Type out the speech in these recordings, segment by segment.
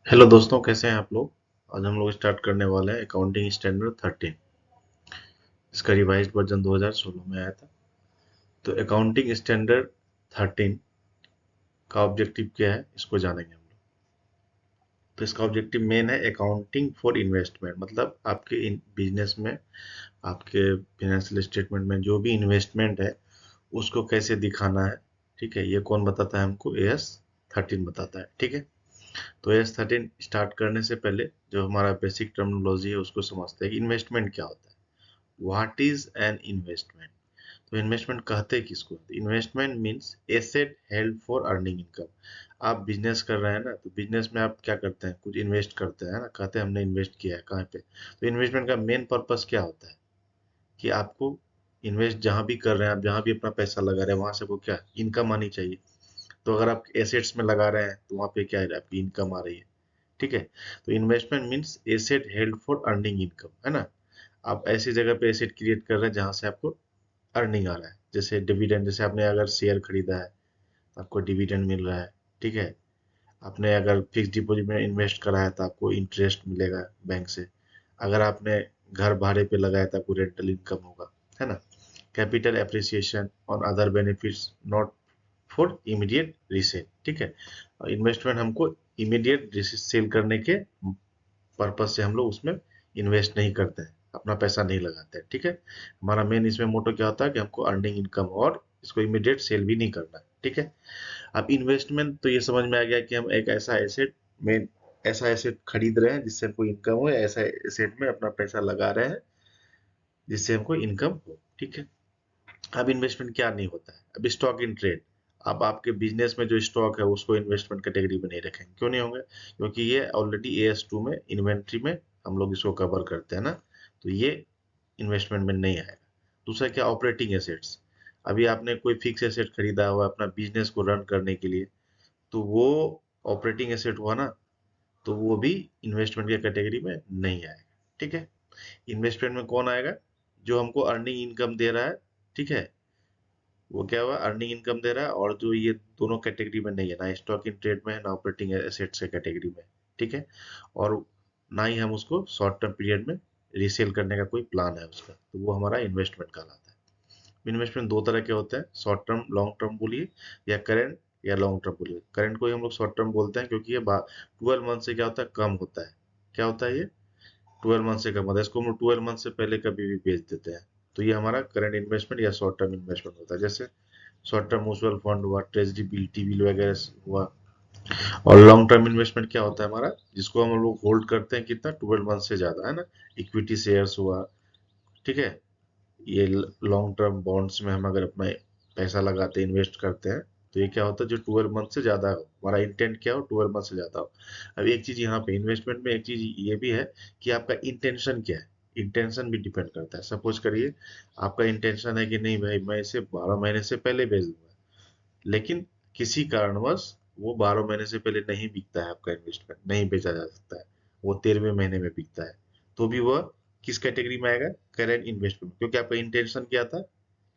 Hello दोस्तों, कैसे हैं आप लोग। आज हम लोग स्टार्ट करने वाले हैं अकाउंटिंग स्टैंडर्ड 13। इसका रिवाइज्ड वर्जन 2016 में आया था। तो अकाउंटिंग स्टैंडर्ड 13 का ऑब्जेक्टिव क्या है, इसको जानेंगे हम लोग। तो इसका ऑब्जेक्टिव मेन है अकाउंटिंग फॉर इन्वेस्टमेंट, मतलब आपके बिजनेस में, आपके फाइनेंशियल स्टेटमेंट में जो भी इन्वेस्टमेंट है उसको कैसे दिखाना है। ठीक है, ये कौन बताता है हमको? AS 13 बताता है। ठीक है, तो AS 13 स्टार्ट करने से पहले जो हमारा बेसिक टर्मिनोलॉजी है उसको समझते हैं कि इन्वेस्टमेंट क्या होता है। What is an investment? तो इन्वेस्टमेंट कहते किसको? Investment means asset held for earning income. आप बिजनेस कर रहे हैं ना, तो बिजनेस में आप क्या करते हैं? कुछ इन्वेस्ट करते हैं ना, कहते हैं हमने इन्वेस्ट किया है कहाँ पे। तो इन्वेस्टमेंट का मेन पर्पस क्या होता है कि आपको इन्वेस्ट जहां भी कर रहे हैं, आप जहां भी अपना पैसा लगा रहे हैं वहां से वो क्या इनकम आनी चाहिए। तो अगर आप एसेट्स में लगा रहे हैं तो वहां पे क्या है, आपकी इनकम आ रही है। ठीक है, तो investment means asset held for earning income, है ना। आप ऐसी जगह पे एसेट क्रिएट कर रहे हैं जहां से आपको अर्निंग आ रहा है। जैसे डिविडेंड, जैसे आपने अगर शेयर खरीदा है तो आपको डिविडेंड मिल रहा है। ठीक है, आपने अगर फिक्स डिपॉजिट में इन्वेस्ट करा है तो आपको इंटरेस्ट मिलेगा बैंक से। अगर आपने घर भाड़े पे लगाया तो आपको रेंटल इनकम होगा, है ना। कैपिटल एप्रिसिएशन और other benefits not for immediate resale. ठीक है, इन्वेस्टमेंट हमको इमीडिएट सेल करने के पर्पज से हम लोग उसमें इन्वेस्ट नहीं करते हैं, अपना पैसा नहीं लगाते हैं। ठीक है, हमारा मेन इसमें मोटो क्या होता है कि हमको अर्निंग इनकम और इसको इमीडिएट सेल भी नहीं करना है। ठीक है, अब इन्वेस्टमेंट तो ये समझ में आ गया कि हम एक ऐसा एसेट खरीद रहे हैं जिससे हमको इनकम हो, ऐसा एसेट में अपना पैसा लगा रहे हैं जिससे हमको इनकम हो। ठीक है, अब इन्वेस्टमेंट क्या नहीं होता है? अब स्टॉक इन ट्रेड। अब आपके बिजनेस में जो स्टॉक है उसको इन्वेस्टमेंट कैटेगरी में नहीं रखेंगे। क्यों नहीं होंगे? क्योंकि ये ऑलरेडी AS 2 में इन्वेंट्री में हम लोग इसको कवर करते हैं ना, तो ये इन्वेस्टमेंट में नहीं आएगा। दूसरा क्या? Operating assets. अभी आपने कोई फिक्स एसेट खरीदा हुआ अपना बिजनेस को रन करने के लिए, तो वो ऑपरेटिंग एसेट हुआ ना, तो वो भी इन्वेस्टमेंट के कैटेगरी में नहीं आएगा। ठीक है, इन्वेस्टमेंट में कौन आएगा? जो हमको अर्निंग इनकम दे रहा है। ठीक है, वो क्या हुआ? अर्निंग इनकम दे रहा है, और जो ये दोनों कैटेगरी में नहीं है, ना स्टॉक इन ट्रेड में है ना ऑपरेटिंग एसेट्स के कैटेगरी में। ठीक है, और ना ही हम उसको शॉर्ट टर्म पीरियड में रीसेल करने का कोई प्लान है उसका, तो वो हमारा इन्वेस्टमेंट कहलाता है। इन्वेस्टमेंट दो तरह के होते हैं, शॉर्ट टर्म लॉन्ग टर्म बोलिए, या करेंट या लॉन्ग टर्म बोलिए। करंट को ही हम लोग शॉर्ट टर्म बोलते हैं क्योंकि ये 12 मंथ से क्या होता है, कम होता है। क्या होता है ये? 12 मंथ से कम होता है, इसको हम लोग 12 मंथ से पहले कभी भी बेच देते हैं। तो ये हमारा करंट इन्वेस्टमेंट या शॉर्ट टर्म इन्वेस्टमेंट होता है। जैसे शॉर्ट टर्म म्यूचुअल फंड हुआ, ट्रेजरी बिल, टी बिल वगैरह हुआ। और लॉन्ग टर्म इन्वेस्टमेंट क्या होता है हमारा? जिसको हम लोग होल्ड करते हैं कितना, 12 मंथ से ज्यादा, है ना। इक्विटी शेयर्स हुआ। ठीक है, ये लॉन्ग टर्म बॉन्ड्स में हम अगर अपना पैसा लगाते हैं, इन्वेस्ट करते हैं, तो ये क्या होता है? जो 12 मंथ से ज्यादा हो, हमारा इंटेंट क्या हो, 12 मंथ से ज्यादा हो। अब एक चीज यहाँ पे इन्वेस्टमेंट में एक चीज ये भी है कि आपका इंटेंशन क्या है। इंटेंशन भी डिपेंड करता है। सपोज करिए आपका इंटेंशन है कि नहीं भाई, मैं इसे 12 महीने से पहले भेज दूंगा, लेकिन किसी कारणवश वो 12 महीने से पहले नहीं बिकता है, आपका इन्वेस्टमेंट नहीं बेचा जा सकता है, वो 13वें महीने में बिकता है, तो भी वह किस कैटेगरी में आएगा? Current investment. क्योंकि आपका इंटेंशन क्या था?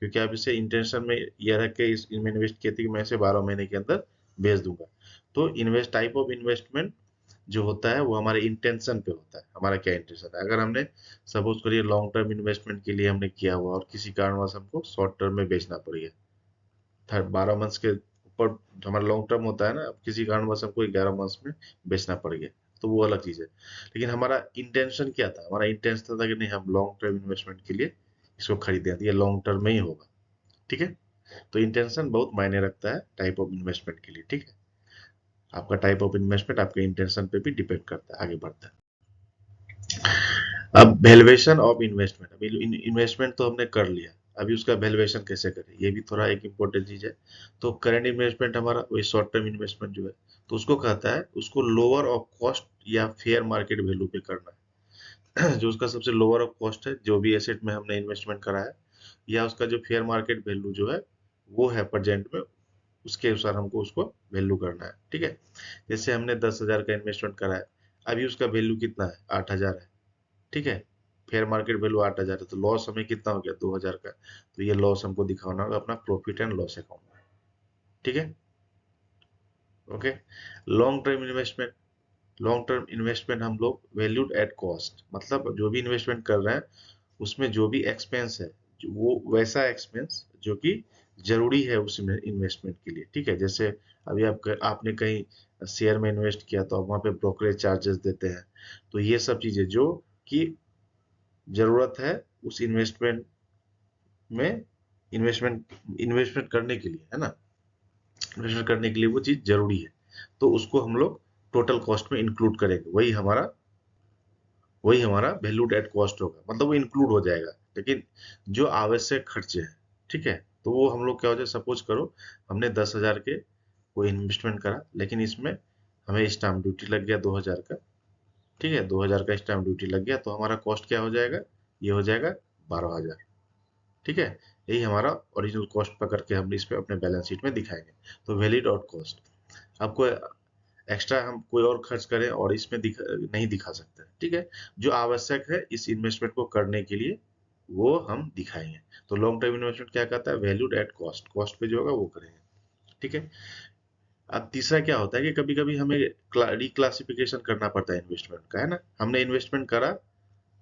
क्योंकि आप इसे इंटेंशन में यह रख के इसमें इन्वेस्ट किए थे कि मैं इसे 12 महीने के अंदर बेच दूंगा। तो इन्वेस्ट टाइप ऑफ इन्वेस्टमेंट जो होता है वो हमारे इंटेंशन पे होता है, हमारा क्या इंटेंशन है। अगर हमने सपोज करिए लॉन्ग टर्म इन्वेस्टमेंट के लिए हमने किया हुआ और किसी कारणवश हमको शॉर्ट टर्म में बेचना पड़ गया, 12 मंथ्स के ऊपर जो हमारा लॉन्ग टर्म होता है ना, अब किसी कारणवश हमको 11 मंथ्स में बेचना पड़ गया, तो वो अलग चीज है। लेकिन हमारा इंटेंशन क्या था? हमारा इंटेंशन था कि नहीं, हम लॉन्ग टर्म इन्वेस्टमेंट के लिए इसको खरीदे, तो ये लॉन्ग टर्म में ही होगा। ठीक है, तो इंटेंशन बहुत मायने रखता है टाइप ऑफ इन्वेस्टमेंट के लिए। ठीक है, आपका टाइप ऑफ इन्वेस्टमेंट आपके इंटेंशन पे भी डिपेंड करता है। आगे बढ़ता है। अब वैल्यूएशन ऑफ इन्वेस्टमेंट। अभी इन्वेस्टमेंट तो हमने कर लिया, अभी उसका वैल्यूएशन कैसे करें, ये भी थोड़ा एक इम्पोर्टेंट चीज है। तो करंट इन्वेस्टमेंट हमारा वही शॉर्ट टर्म इन्वेस्टमेंट जो है, तो उसको कहता है, उसको लोअर ऑफ कॉस्ट या फेयर मार्केट वैल्यू पे करना है। जो उसका सबसे लोअर ऑफ कॉस्ट है, जो भी एसेट में हमने इन्वेस्टमेंट करा है, या उसका जो फेयर मार्केट वैल्यू जो है वो है प्रेजेंट में, उसके अनुसार हमको उसको वैल्यू करना है। ठीक है, जैसे हमने 10,000 का इन्वेस्टमेंट करा है, अभी उसका वैल्यू कितना है? 8,000 है। ठीक है, फेयर मार्केट वैल्यू 8,000 है, तो लॉस हमें कितना हो गया? 2,000 का। तो ये लॉस हमको दिखाना होगा अपना प्रॉफिट एंड लॉस अकाउंट में। ठीक है, okay. Long term investment, long term investment हम लोग वैल्यूड एट कॉस्ट, मतलब जो भी इन्वेस्टमेंट कर रहे हैं उसमें जो भी एक्सपेंस है वो वैसा एक्सपेंस जो कि जरूरी है उस इन्वेस्टमेंट के लिए। ठीक है, जैसे अभी आपने कहीं शेयर में इन्वेस्ट किया तो आप वहाँ पे ब्रोकरेज चार्जेस देते हैं, तो ये सब चीजें जो कि जरूरत है उस इन्वेस्टमेंट में, इन्वेस्टमेंट करने के लिए, है ना, इन्वेस्टमेंट करने के लिए वो चीज जरूरी है, तो उसको हम लोग टोटल कॉस्ट में इंक्लूड करेंगे, वही हमारा वैल्यूड एट कॉस्ट होगा, मतलब वो इंक्लूड हो जाएगा। लेकिन जो आवश्यक खर्चे हैं, ठीक है, तो वो हम लोग क्या हो जाए, सपोज करो हमने 10,000 के कोई इन्वेस्टमेंट करा, लेकिन इसमें हमें स्टाम्प ड्यूटी लग गया 2,000 का। ठीक है, 2,000 का स्टाम्प ड्यूटी लग गया, तो हमारा कॉस्ट क्या हो जाएगा, ये हो जाएगा 12,000। ठीक है, यही हमारा ओरिजिनल कॉस्ट पकड़ के हम इस पे अपने बैलेंस शीट में दिखाएंगे। तो वैलिड आउट कॉस्ट, आपको एक्स्ट्रा हम कोई और खर्च करें और इसमें नहीं दिखा सकते। ठीक है, जो आवश्यक है इस इन्वेस्टमेंट को करने के लिए वो हम दिखाएंगे। तो लॉन्ग टर्म इन्वेस्टमेंट क्या कहता है, वैल्यूड एट कॉस्ट, कॉस्ट पे जो होगा वो करेंगे। ठीक है, अब तीसरा क्या होता है कि कभी कभी हमें रिक्लासिफिकेशन करना पड़ता है इन्वेस्टमेंट का, है ना, हमने इन्वेस्टमेंट करा,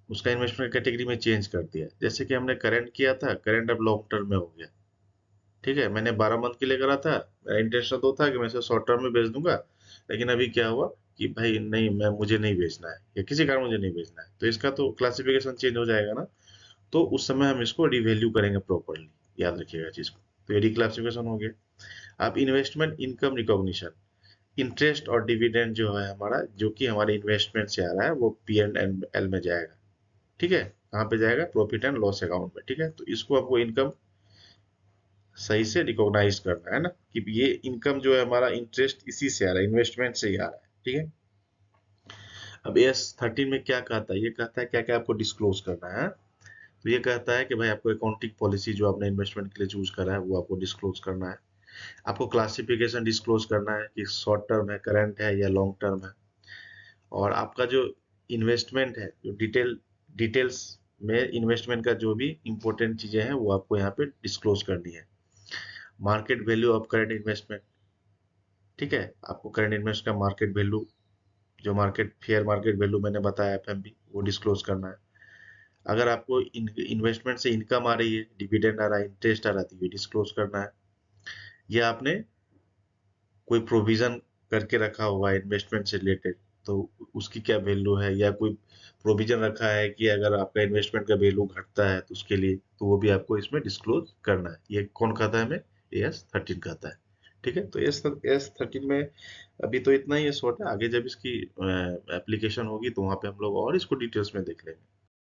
उसका इन्वेस्टमेंट कैटेगरी में चेंज कर दिया, जैसे कि हमने करंट किया था, करंट अब लॉन्ग टर्म में हो गया। ठीक है, मैंने 12 मंथ के लिए करा था, मेरा इंटेंशन तो था कि मैं इसे शॉर्ट टर्म में बेच दूंगा, लेकिन अभी क्या हुआ कि भाई नहीं, मैं मुझे नहीं बेचना है या किसी कारण मुझे नहीं बेचना है, तो इसका तो क्लासिफिकेशन चेंज हो जाएगा ना, तो उस समय हम इसको रिवैल्यू करेंगे प्रॉपरली, याद रखिएगा चीज को। तो ये रिक्लासिफिकेशन हो गया। अब इन्वेस्टमेंट इनकम रिकॉग्निशन, इंटरेस्ट और डिविडेंड जो है हमारा, जो कि हमारे इन्वेस्टमेंट से आ रहा है, वो P&L में जाएगा। ठीक है, कहाँ पे जाएगा, प्रॉफिट एंड लॉस अकाउंट में। ठीक है, तो इसको आपको इनकम सही से रिकॉग्नाइज करना है ना, कि ये इनकम जो है हमारा, इंटरेस्ट इसी से आ रहा है, इन्वेस्टमेंट से ही आ रहा है। ठीक है, अब S13 में क्या कहता है, ये कहता है क्या क्या आपको डिस्क्लोज करना है। तो ये कहता है कि भाई आपको अकाउंटिंग पॉलिसी जो आपने इन्वेस्टमेंट के लिए चूज करा है वो आपको डिस्क्लोज करना है। आपको क्लासिफिकेशन डिस्क्लोज करना है कि शॉर्ट टर्म है, करंट है या लॉन्ग टर्म है। और आपका जो इन्वेस्टमेंट है, जो डिटेल्स में इन्वेस्टमेंट का जो भी इंपॉर्टेंट चीजें हैं वो आपको यहाँ पे डिस्क्लोज करनी है। Market value of current investment, ठीक है, आपको करंट इन्वेस्ट का मार्केट वैल्यू, जो मार्केट फेयर मार्केट वैल्यू मैंने बताया FMV, वो डिस्क्लोज करना है। अगर आपको इन्वेस्टमेंट से इनकम आ रही है, डिविडेंड आ रहा है, इंटरेस्ट आ रहा है, तो ये डिस्क्लोज करना है। या आपने कोई प्रोविजन करके रखा हुआ है इन्वेस्टमेंट से रिलेटेड, तो उसकी क्या वैल्यू है, या कोई प्रोविजन रखा है कि अगर आपका इन्वेस्टमेंट का वैल्यू घटता है तो उसके लिए, तो वो भी आपको इसमें डिस्क्लोज करना है। ये कौन खाता है, हमें AS13 खाता है। ठीक है, तो एस 13 में अभी तो इतना ही है शॉर्ट है, आगे जब इसकी एप्लीकेशन होगी तो वहां पे हम लोग और इसको डिटेल्स में देख लेंगे।